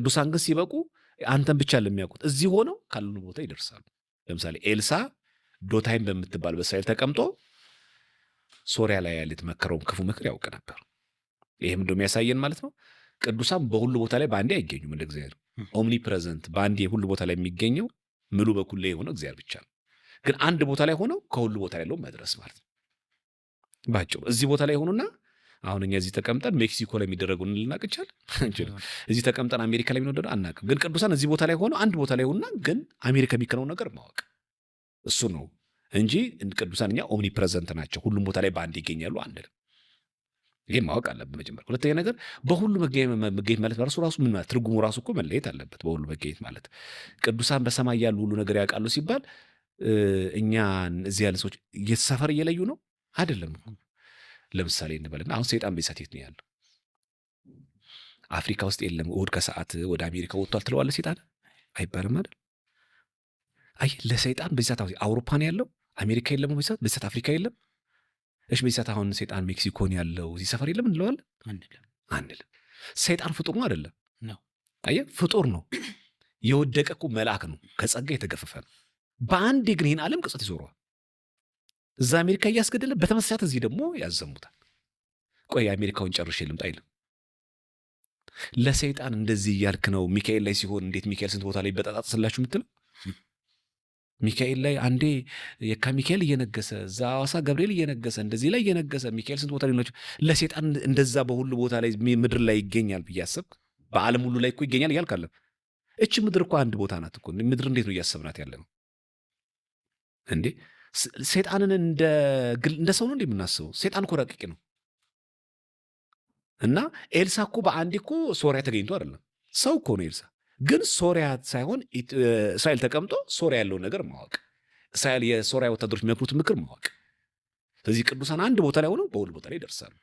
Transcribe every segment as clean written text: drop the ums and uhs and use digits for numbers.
ቅዱሳን ግን ሲበቁ አንተን ብቻ ለሚያውቁት እዚህ ሆነው ካሉን ቦታ ይደርሳሉ። ለምሳሌ ኤልሳ ዶታይም በምትባል በእስራኤል ተቀምጦ ሶሪያ ላይ ያለ የተመከረውን ክፉ ምክር ያውቅ ነበር። ይሄም እንደሚያሳየን ማለት ነው ቅዱሳን በሁሉ ቦታ ላይ በአንዴ አይገኙም። እንደ እግዚአብሔር ኦምኒ ፕሬዘንት በአንዴ ሁሉ ቦታ ላይ የሚገኘው ምሉ በኩል ላይ የሆነው እግዚአብሔር ብቻ ነው። ግን አንድ ቦታ ላይ ሆነው ከሁሉ ቦታ ላይ ያለው መድረስ ማለት ነው። ባጭሩ እዚህ ቦታ ላይ ሆኑና አሁን እኛ እዚህ ተቀምጠን ሜክሲኮ ላይ የሚደረጉን ልናቅ እንችላለን። እዚህ ተቀምጠን አሜሪካ ላይ የሚወደዱ አናውቅም። ግን ቅዱሳን እዚህ ቦታ ላይ ሆነው አንድ ቦታ ላይ ሆኑና ግን አሜሪካ የሚከነው ነገር ማወቅ እሱ ነው እንጂ ቅዱሳን እኛ ኦምኒ ፕሬዘንት ናቸው ሁሉም ቦታ ላይ በአንድ ይገኛሉ አንልም። ይሄ ማወቅ አለብን መጀመሪያ። ሁለተኛ ነገር በሁሉ መገኘት ማለት ራሱ ምን ማለት ትርጉሙ ራሱ እኮ መለየት አለበት። በሁሉ መገኘት ማለት ቅዱሳን በሰማይ ያሉ ሁሉ ነገር ያውቃሉ ሲባል እኛን እዚህ ያለ ሰዎች እየተሰፈር እየለዩ ነው አይደለም። ለምሳሌ እንበልና አሁን ሰይጣን በሰዓት የት ነው ያለው? አፍሪካ ውስጥ የለም። እሑድ ከሰዓት ወደ አሜሪካ ወጥቷል ትለዋለህ ሰይጣን አይባልም አይደል? አይ ለሰይጣን በሰዓት አውሮፓ ነው ያለው፣ አሜሪካ የለም። በሰዓት አፍሪካ የለም። እሺ በሰዓት አሁን ሰይጣን ሜክሲኮን ያለው እዚህ ሰፈር የለም እንለዋለን አንልም። ሰይጣን ፍጡር ነው አይደለም ነው። አየህ ፍጡር ነው። የወደቀ እኮ መልአክ ነው፣ ከጸጋ የተገፈፈ ነው። በአንዴ ግን ይህን ዓለም ቅጽበት ይዞረዋል። እዛ አሜሪካ እያስገደለ በተመሳሳት እዚህ ደግሞ ያዘሙታል። ቆይ አሜሪካውን ጨርሼ ልምጣ አይልም። ለሰይጣን እንደዚህ እያልክ ነው ሚካኤል ላይ ሲሆን እንዴት ሚካኤል ስንት ቦታ ላይ በጣጣጥስላችሁ የምትለው? ሚካኤል ላይ አንዴ የካ ሚካኤል እየነገሰ እዛ ሐዋሳ ገብርኤል እየነገሰ እንደዚህ ላይ እየነገሰ ሚካኤል ስንት ቦታ ላይ ነው? ለሰይጣን እንደዛ በሁሉ ቦታ ላይ ምድር ላይ ይገኛል ብዬ አሰብክ? በዓለም ሁሉ ላይ እኮ ይገኛል እያልክ አለ። እቺ ምድር እኮ አንድ ቦታ ናት እኮ። ምድር እንዴት ነው እያሰብናት ያለ ነው እንዴ? ሰይጣንን እንደ ሰው ነው እንደምናስበው? ሰይጣን እኮ ረቂቅ ነው። እና ኤልሳ እኮ በአንዴ እኮ ሶሪያ ተገኝቶ አይደለም፣ ሰው እኮ ነው ኤልሳ። ግን ሶሪያ ሳይሆን እስራኤል ተቀምጦ ሶሪያ ያለውን ነገር ማወቅ፣ እስራኤል የሶሪያ ወታደሮች የሚመክሩት ምክር ማወቅ። ስለዚህ ቅዱሳን አንድ ቦታ ላይ ሆነው በሁሉ ቦታ ላይ ይደርሳሉ።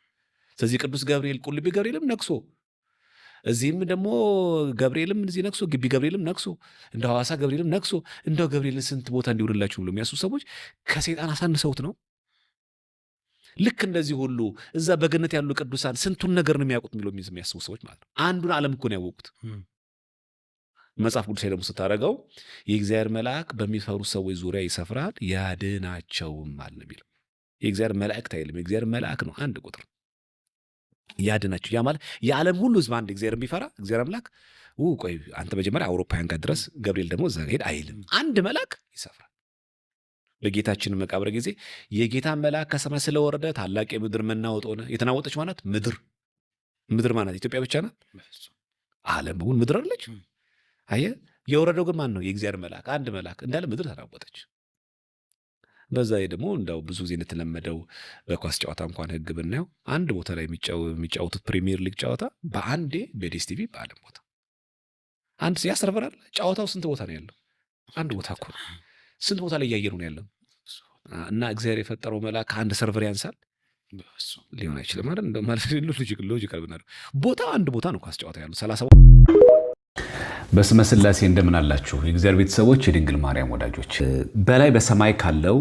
ስለዚህ ቅዱስ ገብርኤል ቁልቢ ገብርኤልም ነግሶ እዚህም ደግሞ ገብርኤልም እዚህ ነግሶ ግቢ ገብርኤልም ነግሶ እንደ ሐዋሳ ገብርኤልም ነግሶ እንደው ገብርኤልን ስንት ቦታ እንዲውልላችሁ ብሎ የሚያስቡ ሰዎች ከሰይጣን አሳንሰውት ነው። ልክ እንደዚህ ሁሉ እዛ በገነት ያሉ ቅዱሳን ስንቱን ነገር ነው የሚያውቁት የሚለው የሚያስቡ ሰዎች ማለት ነው። አንዱን ዓለም እኮ ነው ያወቁት። መጽሐፍ ቅዱስ ላይ ደግሞ ስታደርገው የእግዚአብሔር መልአክ በሚፈሩ ሰዎች ዙሪያ ይሰፍራል ያድናቸውም አለ የሚለው። የእግዚአብሔር መላእክት አይልም፣ የእግዚአብሔር መልአክ ነው አንድ ቁጥር ያድናቸው። ያ ማለት የዓለም ሁሉ ሕዝብ አንድ እግዚአብሔር ቢፈራ እግዚአብሔር አምላክ ቆይ አንተ መጀመሪያ አውሮፓውያን ጋር ድረስ ገብርኤል ደግሞ እዛ ሄድ አይልም። አንድ መልአክ ይሰፍራል። በጌታችን መቃብር ጊዜ የጌታ መልአክ ከሰማይ ስለወረደ ታላቅ የምድር መናወጥ ሆነ። የተናወጠች ማለት ምድር ማለት ኢትዮጵያ ብቻ ናት? ዓለም ሁሉ ምድር አለች። አየህ የወረደው ግን ማን ነው? የእግዚአብሔር መልአክ። አንድ መልአክ እንዳለ ምድር ተናወጠች። በዛ ደግሞ እንዳው ብዙ ጊዜ እንደተለመደው በኳስ ጨዋታ እንኳን ህግ ብናየው አንድ ቦታ ላይ የሚጫወቱት ፕሪሚየር ሊግ ጨዋታ በአንዴ በዲኤስ ቲቪ በዓለም ቦታ አንድ ያሰርቨራል። ጨዋታው ስንት ቦታ ነው ያለው? አንድ ቦታ እኮ ነው። ስንት ቦታ ላይ እያየነው ነው ያለው? እና እግዚአብሔር የፈጠረው መልአክ ከአንድ ሰርቨር ያንሳል? ሊሆን አይችልም አይደል? እንደው ማለት ሎጂካል ብናለው ቦታ አንድ ቦታ ነው ኳስ ጨዋታ ያለው 30 በስመ ሥላሴ እንደምን አላችሁ የእግዚአብሔር ቤተሰቦች፣ የድንግል ማርያም ወዳጆች። በላይ በሰማይ ካለው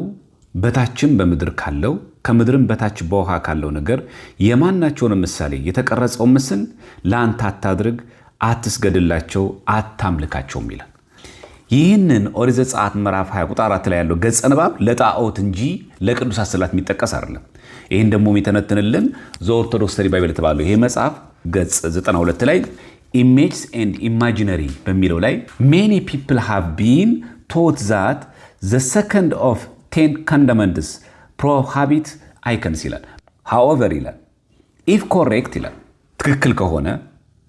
በታችም በምድር ካለው ከምድርም በታች በውሃ ካለው ነገር የማናቸውን ምሳሌ የተቀረጸው ምስል ለአንተ አታድርግ፣ አትስገድላቸው፣ አታምልካቸውም ይላል። ይህንን ኦሪት ዘጸአት ምዕራፍ 20 ቁጥር 4 ላይ ያለው ገጸ ንባብ ለጣዖት እንጂ ለቅዱሳት ስዕላት የሚጠቀስ አይደለም። ይህን ደግሞ የሚተነትንልን ዘኦርቶዶክስ ስተዲ ባይብል የተባለው ይሄ መጽሐፍ ገጽ 92 ላይ ኢሜጅስ ኤንድ ኢማጂነሪ በሚለው ላይ many people have been taught that the second of 10 commandments prohibit icons ይላል። however ይላል if correct ይላል ትክክል ከሆነ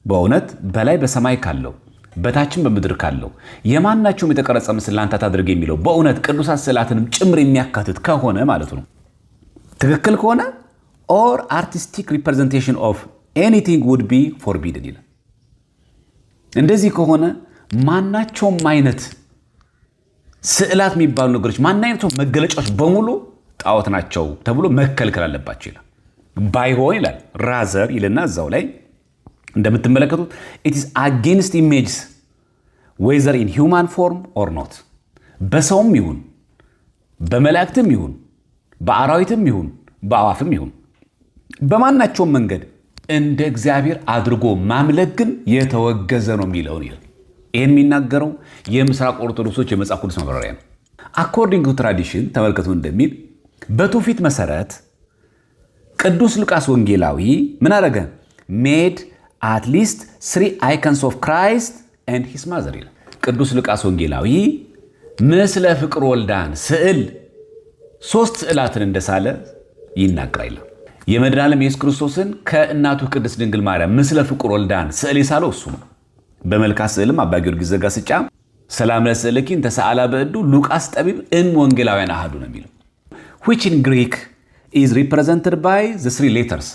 በእውነት በላይ በሰማይ ካለው በታችም በምድር ካለው የማናቸውም የተቀረጸ ምስል ላንተ አታድርግ የሚለው በእውነት ቅዱሳት ስዕላትንም ጭምር የሚያካትት ከሆነ ማለት ነው። ትክክል ከሆነ or artistic representation of anything would be forbidden ይላል። እንደዚህ ከሆነ ማናቸውም አይነት ስዕላት የሚባሉ ነገሮች ማናቸውም መገለጫዎች በሙሉ ጣዖት ናቸው ተብሎ መከልከል አለባቸው ይላል። ባይሆን ይላል ራዘር ይልና እዛው ላይ እንደምትመለከቱት it is against images whether in human form or not በሰውም ይሁን በመላእክትም ይሁን በአራዊትም ይሁን በአዋፍም ይሁን በማናቸውም መንገድ እንደ እግዚአብሔር አድርጎ ማምለክ ግን የተወገዘ ነው የሚለው ነው። ይህን የሚናገረው የምስራቅ ኦርቶዶክሶች የመጽሐፍ ቅዱስ ማብራሪያ ነው። አኮርዲንግ ቱ ትራዲሽን ተመልከቱ እንደሚል በትውፊት መሰረት ቅዱስ ሉቃስ ወንጌላዊ ምን አደረገ? ሜድ አትሊስት 3 icons of Christ and his mother ይላል። ቅዱስ ሉቃስ ወንጌላዊ ምስለ ፍቅር ወልዳን ስዕል 3 ስዕላትን እንደሳለ ይናገራል። የመድኃኔዓለም ኢየሱስ ክርስቶስን ከእናቱ ቅድስት ድንግል ማርያም ምስለ ፍቅር ወልዳን ስዕል የሳለው እሱ ነው። በመልካ ስዕልም አባ ጊዮርጊስ ዘጋስጫ ሰላም ለስዕልኪን ተሰአላ በእዱ ሉቃስ ጠቢብ ወንጌላውያን አሃዱ ነው የሚለው which in Greek is represented by the 3 letters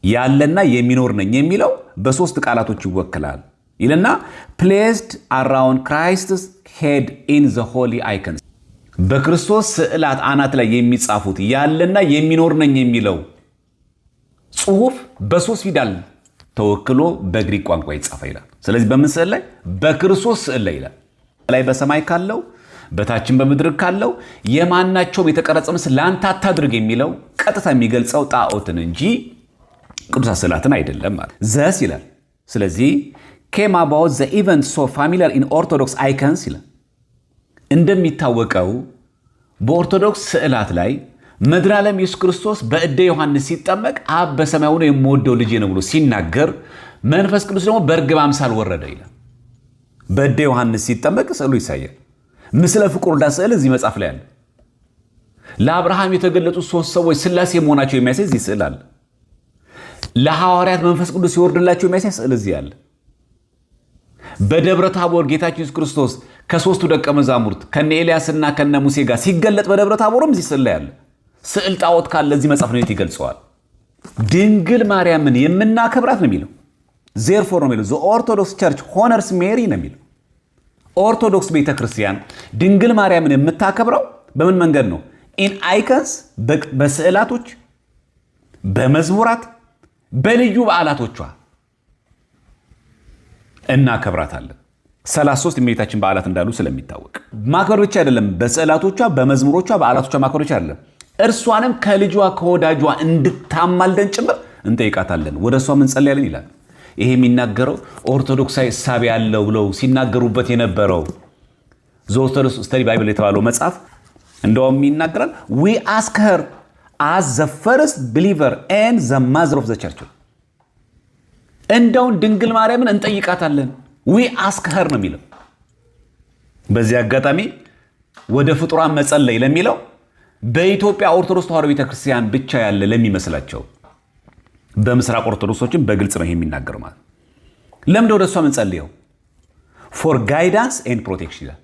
ያለና የሚኖር ነኝ የሚለው በ3 ቃላቶች ይወክላል ይልና placed around Christ's head in the holy icons በክርስቶስ ስዕላት አናት ላይ የሚጻፉት ያለና የሚኖር ነኝ የሚለው ጽሑፍ በ3 ፊደል ተወክሎ በግሪክ ቋንቋ ይጻፋ ይላል። ስለዚህ በምን ስዕል ላይ? በክርስቶስ ስዕል ላይ ይላል። ላይ በሰማይ ካለው በታችን በምድር ካለው የማናቸውም የተቀረጸ ምስል ላንተ አታድርግ የሚለው ቀጥታ የሚገልጸው ጣዖትን እንጂ ቅዱሳት ስዕላትን አይደለም ማለት ዘስ ይላል። ስለዚህ came about the event so familiar in Orthodox icons ይላል። እንደሚታወቀው በኦርቶዶክስ ስዕላት ላይ መድኃኔዓለም ኢየሱስ ክርስቶስ በእደ ዮሐንስ ሲጠመቅ አብ በሰማይ ሆኖ የምወደው ልጄ ነው ብሎ ሲናገር መንፈስ ቅዱስ ደግሞ በርግብ አምሳል ወረደ ይላል። በእደ ዮሐንስ ሲጠመቅ ስዕሉ ይሳያል። ምስለ ፍቁር ወልዳ ስዕል እዚህ መጽሐፍ ላይ አለ። ለአብርሃም የተገለጡ 3 ሰዎች ሥላሴ መሆናቸው የሚያሳይ እዚህ ስዕል አለ። ለሐዋርያት መንፈስ ቅዱስ ሲወርድላቸው የሚያሳይ ስዕል እዚህ አለ። በደብረ ታቦር ጌታችን ኢየሱስ ክርስቶስ ከ3ቱ ደቀ መዛሙርት ከነ ኤልያስና ከነ ሙሴ ጋር ሲገለጥ በደብረ ታቦርም እዚህ ስዕል ላይ አለ። ስዕል ጣዖት ካለ እዚህ መጽሐፍ ነው ይገልጸዋል። ድንግል ማርያምን የምናከብራት ነው የሚለው therefore ነው የሚለው the Orthodox Church honors Mary ነው የሚለው ኦርቶዶክስ ቤተክርስቲያን ድንግል ማርያምን የምታከብረው በምን መንገድ ነው? in icons በስዕላቶች፣ በመዝሙራት፣ በልዩ በዓላቶቿ እናከብራታለን። 33 የእመቤታችን በዓላት እንዳሉ ስለሚታወቅ ማክበር ብቻ አይደለም፣ በስዕላቶቿ፣ በመዝሙሮቿ፣ በዓላቶቿ ማክበር ብቻ አይደለም፣ እርሷንም ከልጇ ከወዳጇ እንድታማልደን ጭምር እንጠይቃታለን፣ ወደ እሷ እንጸልያለን ይላል። ይሄ የሚናገረው ኦርቶዶክሳዊ እሳቤ ያለው ብለው ሲናገሩበት የነበረው ዘ ኦርቶዶክስ ስተዲ ባይብል የተባለው መጽሐፍ እንደውም ይናገራል we ask her as the first believer and the mother of the church እንደው ድንግል ማርያምን እንጠይቃታለን we ask her ነው የሚለው። በዚህ አጋጣሚ ወደ ፍጡራን መጸለይ ለሚለው በኢትዮጵያ ኦርቶዶክስ ተዋሕዶ ቤተክርስቲያን ብቻ ያለ ለሚመስላቸው በምስራቅ ኦርቶዶክሶችም በግልጽ ነው የሚናገር ማለት። ለምን ወደ እሷ እንጸልየው? for guidance and protection ይላል።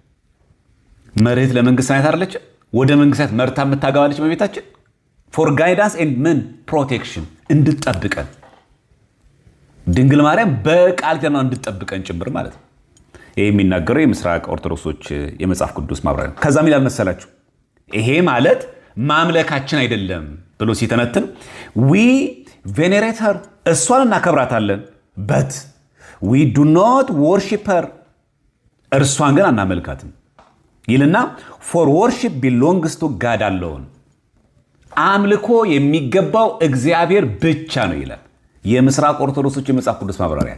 መሬት ለመንግስት ሰማያት አይደለች? ወደ መንግስት ሰማያት መርታ የምታገባለች በቤታችን for guidance and ምን protection እንድትጠብቀን ድንግል ማርያም በቃል ኪዳኗ እንድትጠብቀን ጭምር ማለት ነው። ይሄ የሚናገረው የምስራቅ ኦርቶዶክሶች የመጽሐፍ ቅዱስ ማብራሪያ። ከዛም ይላል መሰላችሁ ይሄ ማለት ማምለካችን አይደለም ብሎ ሲተነትን we venerate her እሷን እናከብራታለን but we do not worship her እርሷን ግን አናመልካትም ይልና for worship belongs to God alone አምልኮ የሚገባው እግዚአብሔር ብቻ ነው ይላል የምስራቅ ኦርቶዶክሶች የመጽሐፍ ቅዱስ ማብራሪያ።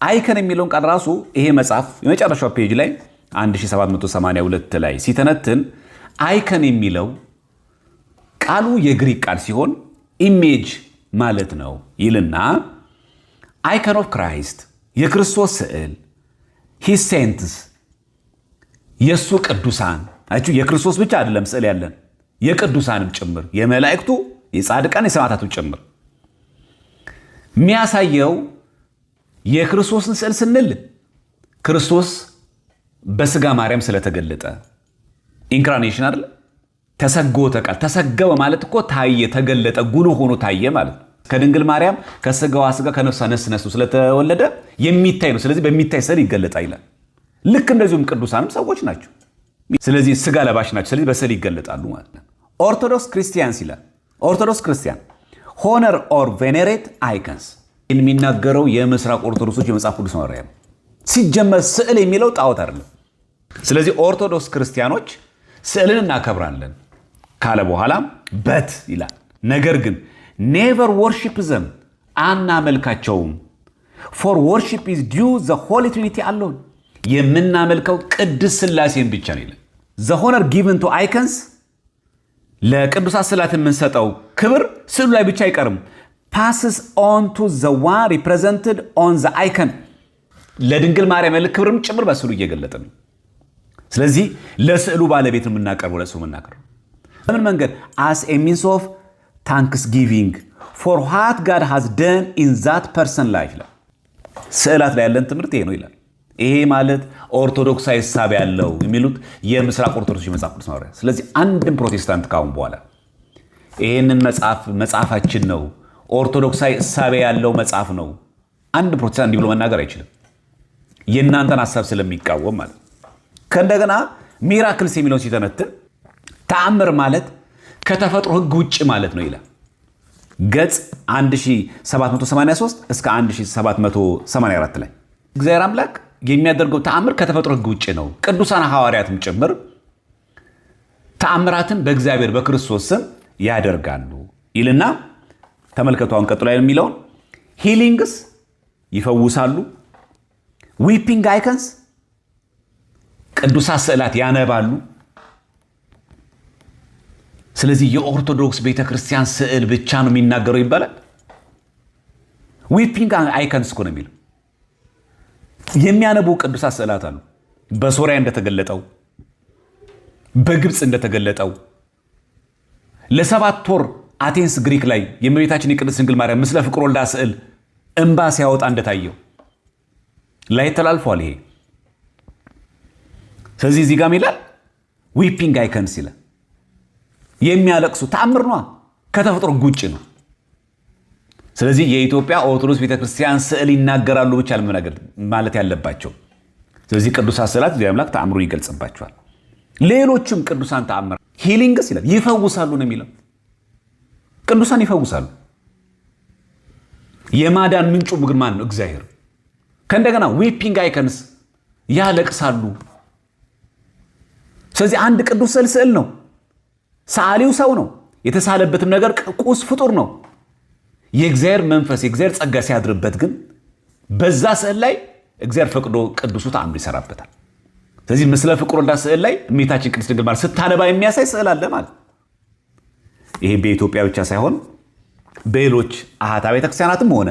አይከን የሚለውን ቃል ራሱ ይሄ መጽሐፍ የመጨረሻው ፔጅ ላይ 1782 ላይ ሲተነትን አይከን የሚለው ቃሉ የግሪክ ቃል ሲሆን ኢሜጅ ማለት ነው ይልና አይከን ኦፍ ክራይስት የክርስቶስ ስዕል ሂስ ሴንትስ የሱ ቅዱሳን አችሁ የክርስቶስ ብቻ አይደለም ስዕል ያለን የቅዱሳንም ጭምር የመላእክቱ የጻድቃን የሰማዕታቱ ጭምር የሚያሳየው የክርስቶስን ስዕል ስንል ክርስቶስ በስጋ ማርያም ስለተገለጠ ኢንካርኔሽን አይደል ተሰጎ ተቃል ተሰገበ ማለት እኮ ታየ ተገለጠ ጉልህ ሆኖ ታየ ማለት ነው። ከድንግል ማርያም ከስጋዋ ስጋ ከነፍሷ ነፍስ ነስቶ ስለተወለደ የሚታይ ነው። ስለዚህ በሚታይ ስዕል ይገለጣል ይላል። ልክ እንደዚሁም ቅዱሳንም ሰዎች ናቸው። ስለዚህ ስጋ ለባሽ ናቸው። ስለዚህ በስዕል ይገለጣሉ ማለት ነው። ኦርቶዶክስ ክርስቲያንስ ይላል። ኦርቶዶክስ ክርስቲያን ሆነር ኦር ቬኔሬት አይከንስ የሚናገረው የምስራቅ ኦርቶዶክሶች የመጽሐፍ ቅዱስ ማብራሪያ ነው። ሲጀመር ስዕል የሚለው ጣዖት አይደለም። ስለዚህ ኦርቶዶክስ ክርስቲያኖች ስዕልን እናከብራለን ካለ በኋላ በት ይላል ነገር ግን ኔቨር ወርሺፕ ዘም አናመልካቸውም። ፎር ወርሺፕ ኢዝ ዲው ዘ ሆሊ ትሪኒቲ አሎን፣ የምናመልከው ቅድስት ሥላሴን ብቻ ነው ይላል። ዘ ሆነር ጊቨን ቱ አይከንስ፣ ለቅዱሳት ስዕላት የምንሰጠው ክብር ስዕሉ ላይ ብቻ አይቀርም። ፓስስ ኦን ቱ ዘ ዋን ሪፕሬዘንትድ ኦን ዘ አይከን፣ ለድንግል ማርያም ያለ ክብርም ጭምር በስዕሉ እየገለጠ ነው። ስለዚህ ለስዕሉ ባለቤት የምናቀርበው ለሱ የምናቀርበው በምን መንገድ? አስ ኤ ሚንስ ኦፍ ታንክስ ጊቪንግ ፎር ዋት ጋድ ሃዝ ደን ኢን ዛት ፐርሰን ላይፍ ይላል። ስዕላት ላይ ያለን ትምህርት ይሄ ነው ይላል። ይሄ ማለት ኦርቶዶክሳዊ እሳቤ ያለው የሚሉት የምስራቅ ኦርቶዶክስ መጽሐፍ ቅዱስ ማውሪያ። ስለዚህ አንድም ፕሮቴስታንት ካሁን በኋላ ይሄንን መጽሐፋችን ነው ኦርቶዶክሳዊ እሳቤ ያለው መጽሐፍ ነው አንድ ፕሮቴስታንት እንዲህ ብሎ መናገር አይችልም። የእናንተን ሀሳብ ስለሚቃወም ማለት። ከእንደገና ሚራክልስ የሚለውን ሲተነትን ተአምር ማለት ከተፈጥሮ ሕግ ውጭ ማለት ነው ይላል። ገጽ 1783 እስከ 1784 ላይ እግዚአብሔር አምላክ የሚያደርገው ተአምር ከተፈጥሮ ሕግ ውጭ ነው። ቅዱሳን ሐዋርያትም ጭምር ተአምራትን በእግዚአብሔር በክርስቶስ ስም ያደርጋሉ ይልና ተመልከቱ። አሁን ቀጥሎ ላይ የሚለውን ሂሊንግስ ይፈውሳሉ፣ ዊፒንግ አይከንስ ቅዱሳት ስዕላት ያነባሉ። ስለዚህ የኦርቶዶክስ ቤተክርስቲያን ስዕል ብቻ ነው የሚናገረው ይባላል። ዊፒንግ አይከንስ እኮ ነው የሚለው። የሚያነቡ ቅዱሳት ስዕላት አሉ። በሶሪያ እንደተገለጠው፣ በግብፅ እንደተገለጠው፣ ለ7 ወር አቴንስ ግሪክ ላይ የእመቤታችን የቅድስት ድንግል ማርያም ምስለ ፍቁር ወልዳ ስዕል እንባ ሲያወጣ እንደታየው ላይ ተላልፏል ይሄ። ስለዚህ እዚህ ጋር ይላል ዊፒንግ አይከንስ ይላል። የሚያለቅሱ ተአምር ነው፣ ከተፈጥሮ ውጭ ነው። ስለዚህ የኢትዮጵያ ኦርቶዶክስ ቤተክርስቲያን ስዕል ይናገራሉ ብቻ ለመናገር ማለት ያለባቸው። ስለዚህ ቅዱሳት ስዕላት እግዚአብሔር አምላክ ተአምሩን ይገልጽባቸዋል። ሌሎችም ቅዱሳን ተአምር ሂሊንግስ ይላል ይፈውሳሉ ነው የሚለው። ቅዱሳን ይፈውሳሉ። የማዳን ምንጩ ግን ማን ነው? እግዚአብሔር። ከእንደገና ዊፒንግ አይከንስ ያለቅሳሉ። ስለዚህ አንድ ቅዱስ ስዕል ነው። ሰዓሊው ሰው ነው። የተሳለበትም ነገር ቁስ ፍጡር ነው። የእግዚአብሔር መንፈስ የእግዚአብሔር ጸጋ ሲያድርበት ግን በዛ ስዕል ላይ እግዚአብሔር ፈቅዶ ቅዱሱ ተአምር ይሰራበታል። ስለዚህ ምስለ ፍቁር ወልዳ ስዕል ላይ እመቤታችን ቅድስት ድንግል ማርያም ስታነባ የሚያሳይ ስዕል አለ ማለት። ይሄ በኢትዮጵያ ብቻ ሳይሆን በሌሎች አሃታ ቤተክርስቲያናትም ሆነ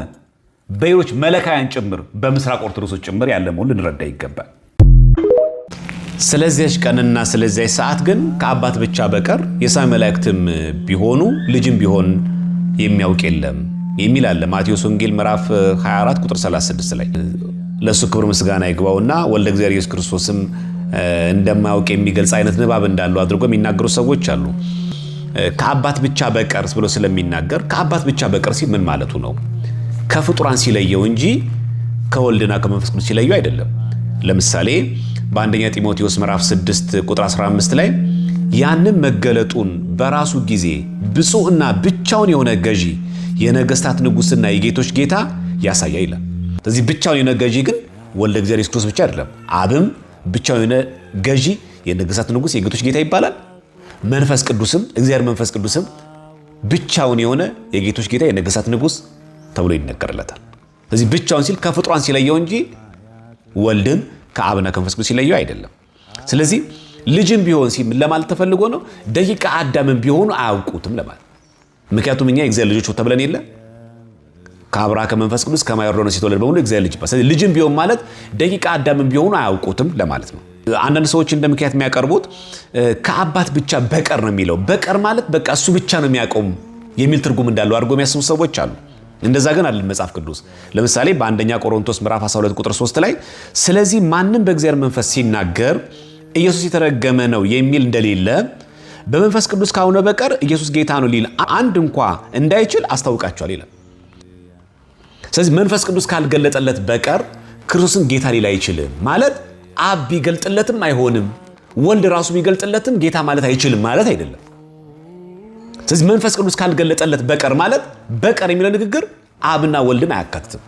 በሌሎች መለካያን ጭምር በምስራቅ ኦርቶዶክሶች ጭምር ያለ መሆኑን ልንረዳ ይገባል። ስለዚያች ቀንና ስለዚያች ሰዓት ግን ከአባት ብቻ በቀር የሰማይ መላእክትም ቢሆኑ ልጅም ቢሆን የሚያውቅ የለም የሚል አለ። ማቴዎስ ወንጌል ምዕራፍ 24 ቁጥር 36 ላይ ለሱ ክብር ምስጋና ይግባውና ወልደ እግዚአብሔር ኢየሱስ ክርስቶስም እንደማያውቅ የሚገልጽ አይነት ንባብ እንዳለው አድርጎ የሚናገሩ ሰዎች አሉ። ከአባት ብቻ በቀር ብሎ ስለሚናገር ከአባት ብቻ በቀር ሲል ምን ማለቱ ነው? ከፍጡራን ሲለየው እንጂ ከወልድና ከመንፈስ ቅዱስ ሲለየው አይደለም። ለምሳሌ በአንደኛ ጢሞቴዎስ ምዕራፍ 6 ቁጥር 15 ላይ ያንን መገለጡን በራሱ ጊዜ ብፁዕና ብቻውን የሆነ ገዢ የነገስታት ንጉስና የጌቶች ጌታ ያሳያ ይላል። ስለዚህ ብቻውን የሆነ ገዢ ግን ወልደ እግዚአብሔር ኢየሱስ ክርስቶስ ብቻ አይደለም። አብም ብቻውን የሆነ ገዢ የነገስታት ንጉስ የጌቶች ጌታ ይባላል። መንፈስ ቅዱስም እግዚአብሔር መንፈስ ቅዱስም ብቻውን የሆነ የጌቶች ጌታ የነገስታት ንጉስ ተብሎ ይነገርለታል። ስለዚህ ብቻውን ሲል ከፍጡራን ሲለየው እንጂ ወልድን ከአብና ከመንፈስ ቅዱስ ሲለየው አይደለም። ስለዚህ ልጅም ቢሆን ሲል ለማለት ተፈልጎ ነው። ደቂቀ አዳምም ቢሆኑ አያውቁትም ለማለት። ምክንያቱም እኛ የእግዚአብሔር ልጆች ተብለን የለ ከአብርሃም ከመንፈስ ቅዱስ ከማይወርዶን ሲተወለድ በሙሉ እግዚአብሔር ልጅ ይባላል። ስለዚህ ልጅም ቢሆን ማለት ደቂቀ አዳምም ቢሆኑ አያውቁትም ለማለት ነው። አንዳንድ ሰዎች እንደ ምክንያት የሚያቀርቡት ከአባት ብቻ በቀር ነው የሚለው። በቀር ማለት በቃ እሱ ብቻ ነው የሚያውቀው የሚል ትርጉም እንዳለው አድርጎ የሚያስቡ ሰዎች አሉ። እንደዛ ግን አይደለም መጽሐፍ ቅዱስ። ለምሳሌ በአንደኛ ቆሮንቶስ ምዕራፍ 12 ቁጥር 3 ላይ ስለዚህ ማንም በእግዚአብሔር መንፈስ ሲናገር ኢየሱስ የተረገመ ነው የሚል እንደሌለ በመንፈስ ቅዱስ ካልሆነ በቀር ኢየሱስ ጌታ ነው ሊል አንድ እንኳ እንዳይችል አስታውቃቸዋል ይላል። ስለዚህ መንፈስ ቅዱስ ካልገለጠለት በቀር ክርስቶስን ጌታ ሊል አይችልም ማለት አብ ቢገልጥለትም አይሆንም፣ ወልድ ራሱ ቢገልጥለትም ጌታ ማለት አይችልም ማለት አይደለም። ስለዚህ መንፈስ ቅዱስ ካልገለጠለት በቀር ማለት በቀር የሚለው ንግግር አብና ወልድን አያካትትም፣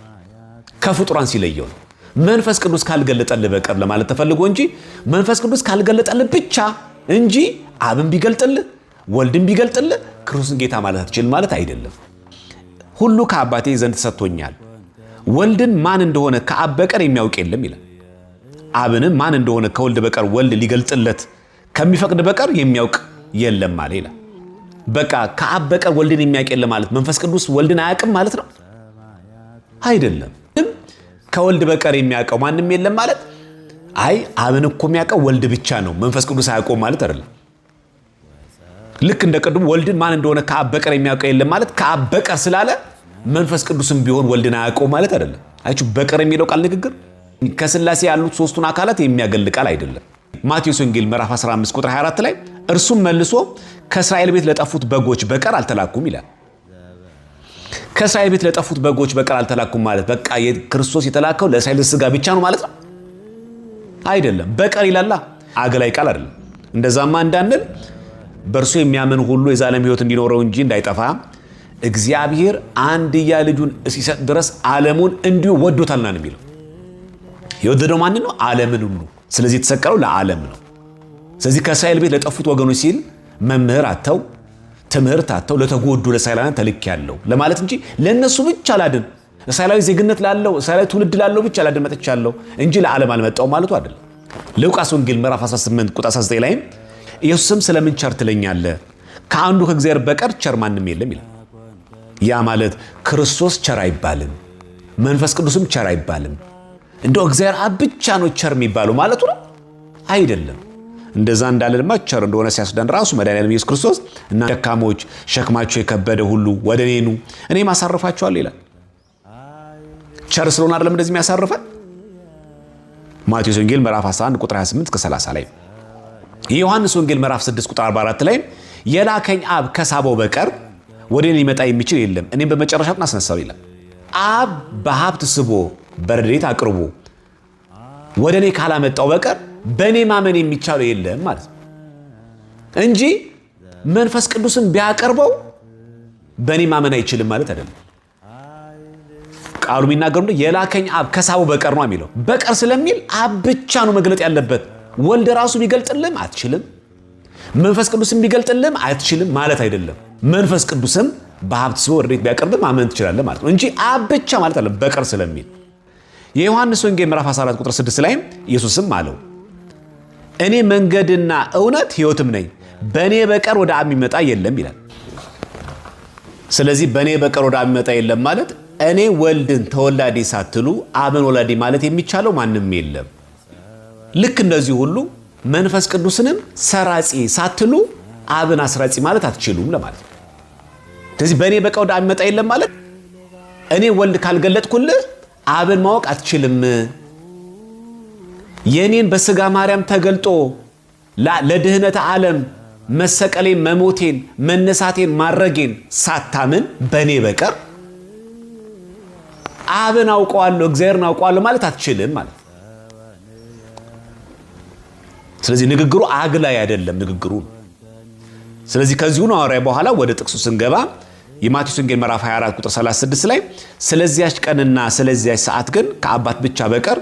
ከፍጡራን ሲለየው ነው። መንፈስ ቅዱስ ካልገለጠልህ በቀር ለማለት ተፈልጎ እንጂ መንፈስ ቅዱስ ካልገለጠልህ ብቻ እንጂ አብን ቢገልጥልህ ወልድን ቢገልጥልህ ክርስቶስን ጌታ ማለት አትችልም ማለት አይደለም። ሁሉ ከአባቴ ዘንድ ተሰጥቶኛል። ወልድን ማን እንደሆነ ከአብ በቀር የሚያውቅ የለም ይላል። አብንም ማን እንደሆነ ከወልድ በቀር ወልድ ሊገልጥለት ከሚፈቅድ በቀር የሚያውቅ የለም ማለት ይላል። በቃ ከአብ በቀር ወልድን የሚያውቅ የለም ማለት መንፈስ ቅዱስ ወልድን አያውቅም ማለት ነው አይደለም። ከወልድ በቀር የሚያውቀው ማንም የለም ማለት አይ አብን እኮ የሚያውቀው ወልድ ብቻ ነው መንፈስ ቅዱስ አያውቀው ማለት አይደለም። ልክ እንደ ቀድሞ ወልድን ማን እንደሆነ ከአብ በቀር የሚያውቀው የለም ማለት ከአብ በቀር ስላለ መንፈስ ቅዱስም ቢሆን ወልድን አያውቀው ማለት አይደለም። አይቹ በቀር የሚለው ቃል ንግግር ከሥላሴ ያሉት ሶስቱን አካላት የሚያገል ቃል አይደለም። ማቴዎስ ወንጌል ምዕራፍ 15 ቁጥር 24 ላይ እርሱም መልሶ ከእስራኤል ቤት ለጠፉት በጎች በቀር አልተላኩም ይላል። ከእስራኤል ቤት ለጠፉት በጎች በቀር አልተላኩም ማለት በቃ የክርስቶስ የተላከው ለእስራኤል ሥጋ ብቻ ነው ማለት ነው አይደለም። በቀር ይላል አገላይ ቃል አይደለም። እንደዛማ እንዳንል በእርሱ የሚያምን ሁሉ የዘላለም ሕይወት እንዲኖረው እንጂ እንዳይጠፋ እግዚአብሔር አንድያ ልጁን እስኪሰጥ ድረስ ዓለሙን እንዲሁ ወዶታልና ነው የሚለው። የወደደው ማን ነው? ዓለምን ሁሉ። ስለዚህ የተሰቀለው ለዓለም ነው። ስለዚህ ከእስራኤል ቤት ለጠፉት ወገኖች ሲል መምህር አተው ትምህርት አተው ለተጎዱ ለእስራኤላውያን ተልኬያለሁ ለማለት እንጂ ለነሱ ብቻ ላድን እስራኤላዊ ዜግነት ላለው እስራኤላዊ ትውልድ ላለው ብቻ ላድን መጥቻለሁ እንጂ ለዓለም አልመጣሁም ማለቱ አይደለም። ሉቃስ ወንጌል ምዕራፍ 18 ቁጥር 19 ላይ ኢየሱስም ስለምን ቸር ትለኛለህ? ከአንዱ ከእግዚአብሔር በቀር ቸር ማንም የለም ይላል። ያ ማለት ክርስቶስ ቸር አይባልም፣ መንፈስ ቅዱስም ቸር አይባልም። እንደው እግዚአብሔር አብ ብቻ ነው ቸር የሚባለው ማለቱ ነው አይደለም። እንደዛ እንዳለማ ቸር እንደሆነ ሲያስደን ራሱ መድኃኒዓለም ኢየሱስ ክርስቶስ እና ደካሞች ሸክማቸው የከበደ ሁሉ ወደ እኔ ኑ እኔም አሳርፋቸዋለሁ ይላል። ቸር ስለሆነ አይደለም እንደዚህ የሚያሳርፈን። ማቴዎስ ወንጌል ምዕራፍ 11 ቁጥር 28 እስከ 30 ላይ፣ የዮሐንስ ወንጌል ምዕራፍ 6 ቁጥር 44 ላይ የላከኝ አብ ከሳበው በቀር ወደ እኔ ሊመጣ የሚችል የለም እኔም በመጨረሻ ቀን አስነሳው ይላል። አብ በሀብት ስቦ በረድኤት አቅርቦ ወደ እኔ ካላመጣው በቀር በእኔ ማመን የሚቻለው የለም ማለት ነው እንጂ መንፈስ ቅዱስን ቢያቀርበው በእኔ ማመን አይችልም ማለት አይደለም። ቃሉ የሚናገረው የላከኝ አብ ከሳበው በቀር ነው የሚለው። በቀር ስለሚል አብ ብቻ ነው መግለጥ ያለበት። ወልድ ራሱ ቢገልጥልም አትችልም፣ መንፈስ ቅዱስም ቢገልጥልም አትችልም ማለት አይደለም። መንፈስ ቅዱስም በሀብት ስቦ በረድኤት ቢያቀርብ ማመን ትችላለህ ማለት ነው እንጂ አብ ብቻ ማለት አይደለም በቀር ስለሚል። የዮሐንስ ወንጌል ምዕራፍ 14 ቁጥር 6 ላይ ኢየሱስም አለው እኔ መንገድና እውነት ሕይወትም ነኝ፣ በእኔ በቀር ወደ አብ የሚመጣ የለም ይላል። ስለዚህ በእኔ በቀር ወደ አብ የሚመጣ የለም ማለት እኔ ወልድን ተወላዴ ሳትሉ አብን ወላዴ ማለት የሚቻለው ማንም የለም። ልክ እንደዚህ ሁሉ መንፈስ ቅዱስንም ሰራጺ ሳትሉ አብን አስራጺ ማለት አትችሉም ለማለት ነው። ስለዚህ በእኔ በቀር ወደ አብ የሚመጣ የለም ማለት እኔ ወልድ ካልገለጥኩልህ አብን ማወቅ አትችልም። የኔን በስጋ ማርያም ተገልጦ ለድህነት ዓለም መሰቀሌን፣ መሞቴን፣ መነሳቴን፣ ማረጌን ሳታምን በእኔ በቀር አብን አውቀዋለሁ እግዚአብሔርን አውቀዋለሁ ማለት አትችልም ማለት። ስለዚህ ንግግሩ አግላይ አይደለም ንግግሩ። ስለዚህ ከዚሁ ነው ሐዋርያ በኋላ ወደ ጥቅሱ ስንገባ የማቴዎስ ወንጌል ምዕራፍ 24 ቁጥር 36 ላይ ስለዚያች ቀንና ስለዚያች ሰዓት ግን ከአባት ብቻ በቀር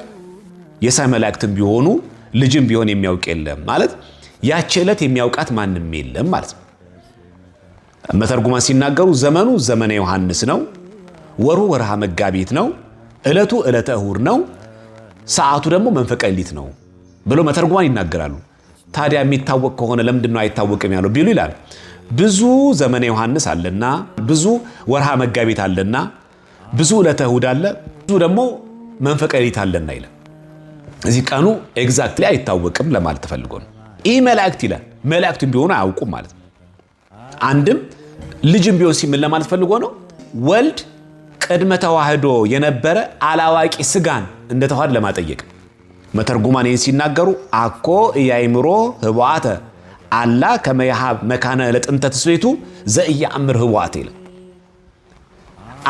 የሰማይ መላእክትም ቢሆኑ ልጅም ቢሆን የሚያውቅ የለም ማለት ያቺ ዕለት የሚያውቃት ማንም የለም ማለት ነው። መተርጉማን ሲናገሩ ዘመኑ ዘመነ ዮሐንስ ነው፣ ወሩ ወርሃ መጋቢት ነው፣ ዕለቱ ዕለተ እሁድ ነው፣ ሰዓቱ ደግሞ መንፈቀ ሌሊት ነው ብሎ መተርጉማን ይናገራሉ። ታዲያ የሚታወቅ ከሆነ ለምንድን ነው አይታወቅም ያለው ቢሉ ይላል ብዙ ዘመነ ዮሐንስ አለና፣ ብዙ ወርሃ መጋቢት አለና፣ ብዙ ዕለተ እሁድ አለ፣ ብዙ ደግሞ መንፈቀ ሌሊት አለና ይላል። እዚህ ቀኑ ኤግዛክትሊ አይታወቅም ለማለት ተፈልጎ ነው። ይህ መላእክት ይላል መላእክቱም ቢሆኑ አያውቁም ማለት ነው። አንድም ልጅም ቢሆን ሲምን ለማለት ፈልጎ ነው። ወልድ ቅድመ ተዋህዶ የነበረ አላዋቂ ስጋን እንደተዋህደ ለማጠየቅ መተርጉማን ይህን ሲናገሩ አኮ ኢያእምሮ ህቡአተ አላ ከመ ይሃብ መካነ ለጥንተ ትስብእቱ ዘኢየአምር ህቡአተ ይላል።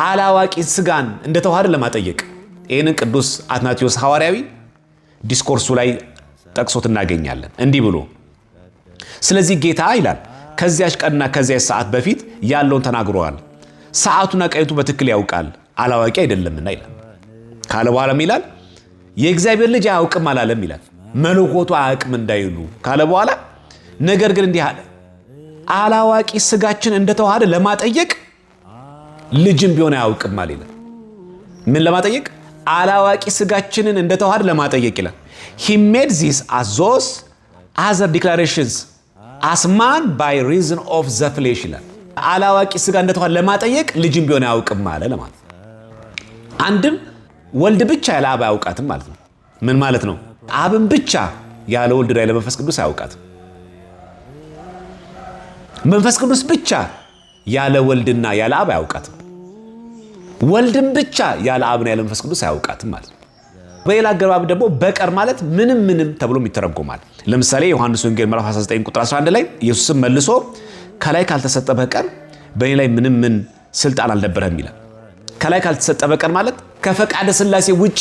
አላዋቂ ስጋን እንደተዋህደ ለማጠየቅ ይህንን ቅዱስ አትናቴዎስ ሐዋርያዊ ዲስኮርሱ ላይ ጠቅሶት እናገኛለን። እንዲህ ብሎ ስለዚህ ጌታ ይላል ከዚያች ቀንና ከዚያች ሰዓት በፊት ያለውን ተናግሯል። ሰዓቱና ቀይቱ በትክክል ያውቃል አላዋቂ አይደለምና ይላል። ካለ በኋላም ይላል የእግዚአብሔር ልጅ አያውቅም አላለም ይላል። መለኮቱ አያውቅም እንዳይሉ ካለ በኋላ ነገር ግን እንዲህ አለ አላዋቂ ስጋችን እንደተዋሃደ ለማጠየቅ ልጅም ቢሆን አያውቅም አለ ይላል። ምን ለማጠየቅ? አላዋቂ ስጋችንን እንደተዋሃደ ለማጠየቅ ይላል። he made this as those other declarations as man by reason of the flesh ይላል። አላዋቂ ስጋ እንደተዋሃደ ለማጠየቅ ልጅም ቢሆን አያውቅም አለ ለማለት። አንድም ወልድ ብቻ ያለ አብ አያውቃትም ማለት ነው። ምን ማለት ነው? አብን ብቻ ያለ ወልድ ያለ መንፈስ ቅዱስ አያውቃትም። መንፈስ ቅዱስ ብቻ ያለ ወልድና ያለ አብ አያውቃትም። ወልድም ብቻ ያለ አብና ያለ መንፈስ ቅዱስ አያውቃትም ማለት ነው። በሌላ አገባብ ደግሞ በቀር ማለት ምንም ተብሎም ይተረጎማል። ለምሳሌ ዮሐንስ ወንጌል ምዕራፍ 19 ቁጥር 11 ላይ ኢየሱስም መልሶ ከላይ ካልተሰጠ በቀር በእኔ ላይ ምንም ስልጣን አልነበረም ይላል። ከላይ ካልተሰጠ በቀር ማለት ከፈቃደ ሥላሴ ውጪ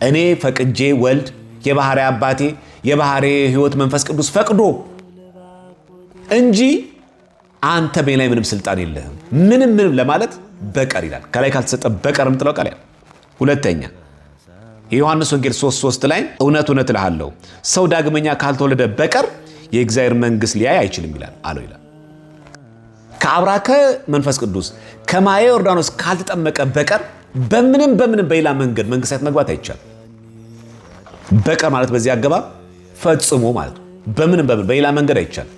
እኔ ፈቅጄ ወልድ የባህሪ አባቴ የባህሪ ሕይወት መንፈስ ቅዱስ ፈቅዶ እንጂ አንተ በእኔ ላይ ምንም ስልጣን የለህም ምንም ለማለት በቀር ይላል። ከላይ ካልተሰጠ በቀር የምትለው ቃል ያለው። ሁለተኛ የዮሐንስ ወንጌል 3:3 ላይ እውነት እልሃለሁ ሰው ዳግመኛ ካልተወለደ በቀር የእግዚአብሔር መንግሥት ሊያይ አይችልም ይላል አለው ይላል። ከአብራከ መንፈስ ቅዱስ ከማየ ዮርዳኖስ ካልተጠመቀ በቀር በምንም በሌላ መንገድ መንግሥት መግባት አይቻልም። በቀር ማለት በዚህ አገባብ ፈጽሞ ማለት ነው። በምንም በሌላ መንገድ አይቻልም።